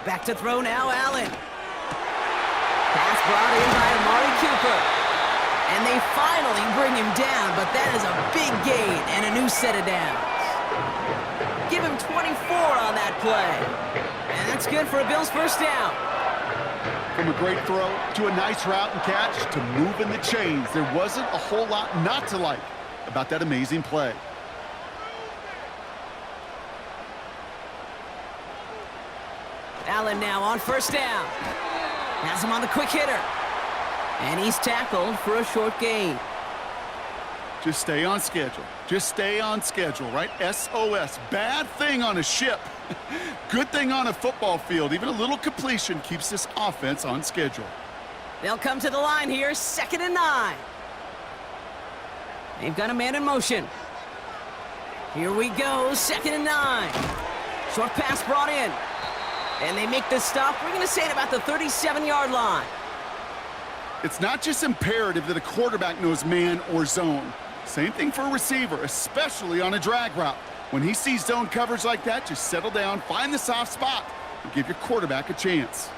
Back to throw now, Allen. Pass brought in by Amari Cooper. And they finally bring him down, but that is a big gain and a new set of downs. Give him 24 on that play. And that's good for a Bills first down. From a great throw to a nice route and catch to moving the chains, there wasn't a whole lot not to like about that amazing play. Allen now on first down. Has him on the quick hitter. And he's tackled for a short gain. Just stay on schedule. Just stay on schedule, right? SOS. Bad thing on a ship. Good thing on a football field. Even a little completion keeps this offense on schedule. They'll come to the line here, 2nd and 9. They've got a man in motion. Here we go, 2nd and 9. Short pass brought in. And they make this stop. We're going to say it about the 37-yard line. It's not just imperative that a quarterback knows man or zone. Same thing for a receiver, especially on a drag route. When he sees zone coverage like that, just settle down, find the soft spot, and give your quarterback a chance.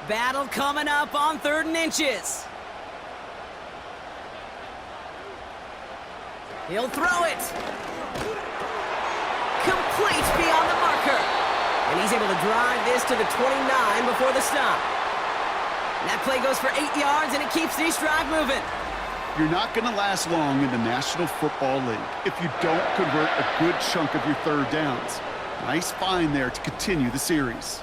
Battle coming up on 3rd and inches. He'll throw it. Complete beyond the marker. And he's able to drive this to the 29 before the stop. And that play goes for 8 yards, and it keeps this drive moving. You're not going to last long in the National Football League if you don't convert a good chunk of your third downs. Nice find there to continue the series.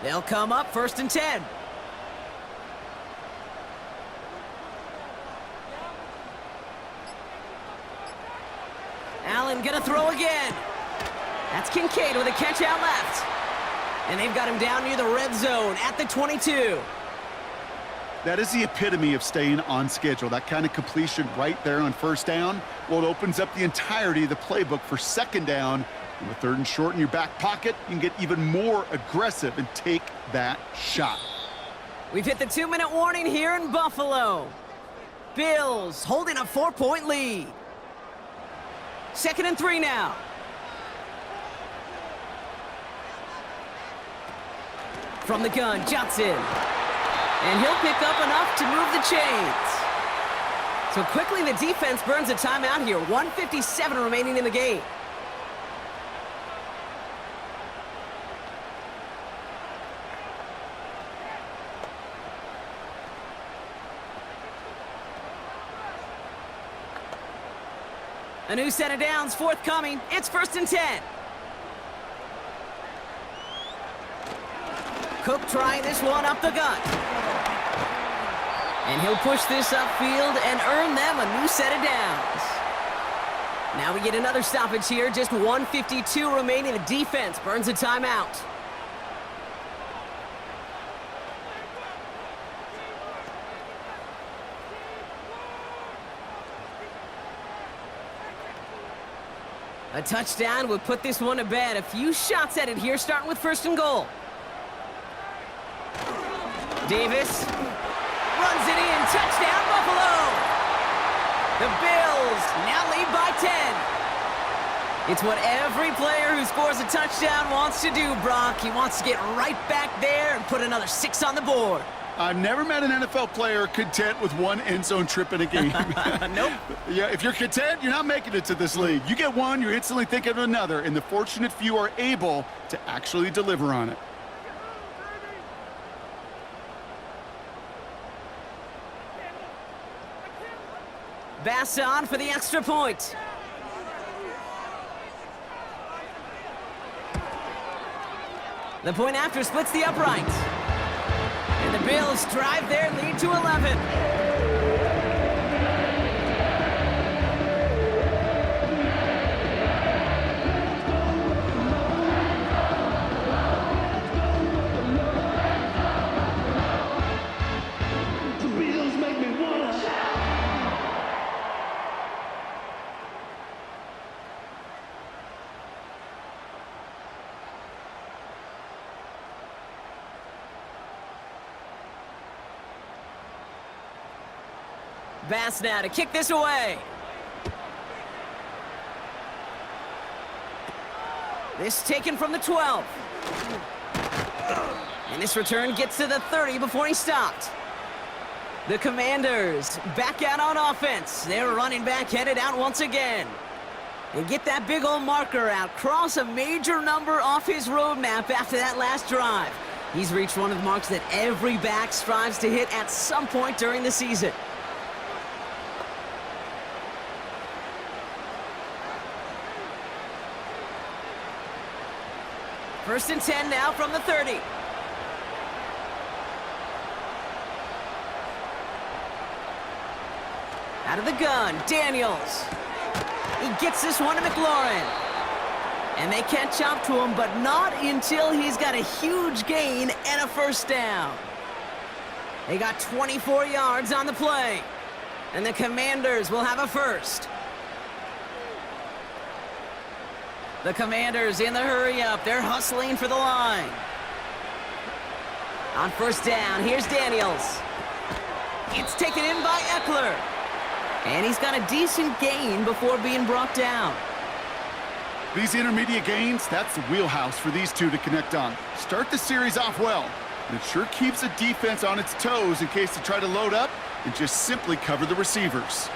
They'll come up 1st and 10. Allen gonna throw again. That's Kincaid with a catch out left. And they've got him down near the red zone at the 22. That is the epitome of staying on schedule. That kind of completion right there on first down. Well, it opens up the entirety of the playbook for 2nd down. And with 3rd and short in your back pocket, you can get even more aggressive and take that shot. We've hit the 2-minute warning here in Buffalo. Bills holding a 4-point lead. 2nd and 3 now. From the gun, Johnson. And he'll pick up enough to move the chains. So quickly the defense burns a timeout here. 1:57 remaining in the game. A new set of downs forthcoming. It's 1st and 10. Cook trying this one up the gut. And he'll push this upfield and earn them a new set of downs. Now we get another stoppage here. Just 1:52 remaining. The defense burns a timeout. A touchdown would put this one to bed. A few shots at it here, starting with 1st and goal. Davis runs it in. Touchdown, Buffalo! The Bills now lead by 10. It's what every player who scores a touchdown wants to do, Brock. He wants to get right back there and put another 6 on the board. I've never met an NFL player content with one end zone trip in a game. Nope. Yeah, if you're content, you're not making it to this league. You get one, you're instantly thinking of another, and the fortunate few are able to actually deliver on it. Bass on for the extra point. The point after splits the upright. And the Bills drive their lead to 11. Bass now to kick this away. This taken from the 12. And this return gets to the 30 before he stopped. The Commanders back out on offense. Their running back headed out once again. And get that big old marker out. Cross a major number off his roadmap after that last drive. He's reached one of the marks that every back strives to hit at some point during the season. First and 10 now from the 30. Out of the gun, Daniels. He gets this one to McLaurin. And they catch up to him, but not until he's got a huge gain and a first down. They got 24 yards on the play. And the Commanders will have a first. The Commanders in the hurry-up. They're hustling for the line. On first down, here's Daniels. It's taken in by Eckler. And he's got a decent gain before being brought down. These intermediate gains, that's the wheelhouse for these two to connect on. Start the series off well, and it sure keeps the defense on its toes in case they try to load up and just simply cover the receivers.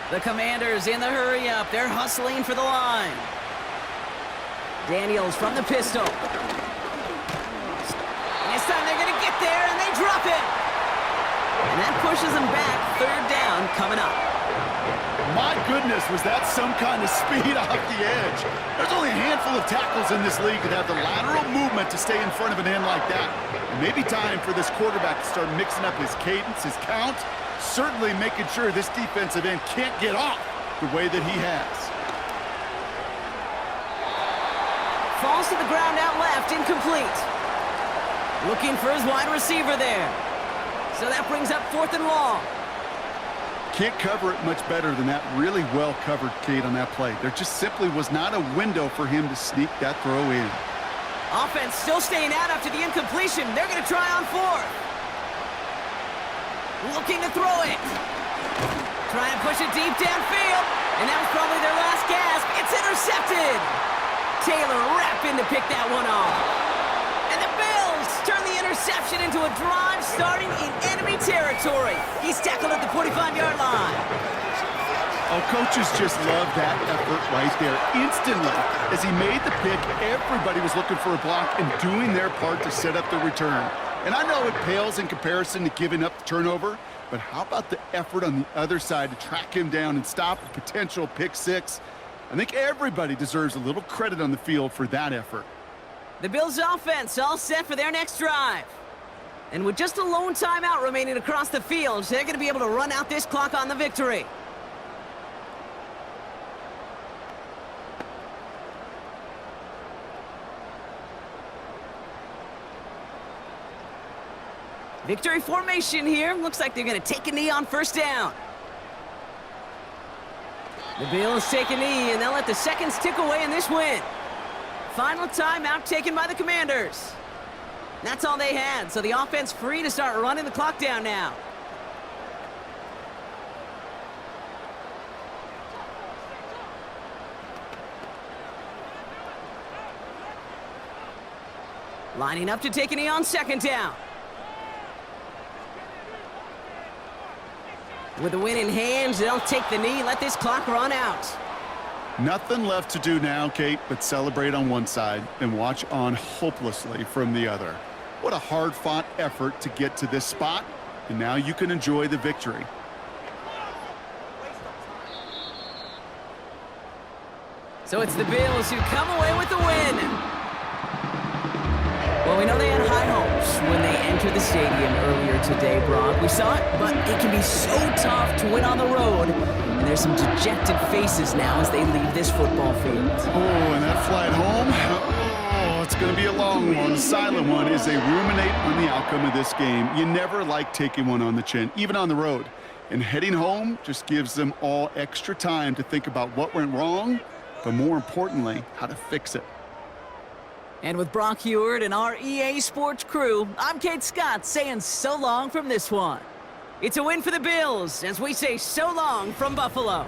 The Commanders in the hurry-up. They're hustling for the line. Daniels from the pistol. And this time they're going to get there, and they drop it. And that pushes them back. Third down coming up. My goodness, was that some kind of speed off the edge. There's only a handful of tackles in this league that have the lateral movement to stay in front of an end like that. It may be time for this quarterback to start mixing up his cadence, his count, certainly making sure this defensive end can't get off the way that he has. Falls to the ground out left, incomplete. Looking for his wide receiver there. So that brings up 4th and long. Can't cover it much better than that really well-covered Kate on that play. There just simply was not a window for him to sneak that throw in. Offense still staying out after the incompletion. They're going to try on 4th. Looking to throw it. Trying to push it deep downfield. And that was probably their last gasp. It's intercepted. Taylor rapping to pick that one off. And the Bills turn the interception into a drive starting in enemy territory. He's tackled at the 45-yard line. Oh, coaches just love that effort right there. Instantly, as he made the pick, everybody was looking for a block and doing their part to set up the return. And I know it pales in comparison to giving up the turnover, but how about the effort on the other side to track him down and stop a potential pick six? I think everybody deserves a little credit on the field for that effort. The Bills' offense all set for their next drive. And with just a lone timeout remaining across the field, they're going to be able to run out this clock on the victory. Victory formation here. Looks like they're going to take a knee on first down. The Bills take a knee, and they'll let the seconds tick away in this win. Final timeout taken by the Commanders. That's all they had, so the offense free to start running the clock down now. Lining up to take a knee on second down. With the win in hand, they'll take the knee, let this clock run out. Nothing left to do now, Kate, but celebrate on one side and watch on hopelessly from the other. What a hard-fought effort to get to this spot, and now you can enjoy the victory. So it's the Bills who come away with the win. Well, we know they had high hopes when they entered the stadium earlier today, Brock. We saw it, but it can be so tough to win on the road. And there's some dejected faces now as they leave this football field. Oh, and that flight home, oh, it's going to be a long one. The silent one is they ruminate on the outcome of this game. You never like taking one on the chin, even on the road. And heading home just gives them all extra time to think about what went wrong, but more importantly, how to fix it. And with Brock Heward and our EA Sports crew, I'm Kate Scott saying so long from this one. It's a win for the Bills as we say so long from Buffalo.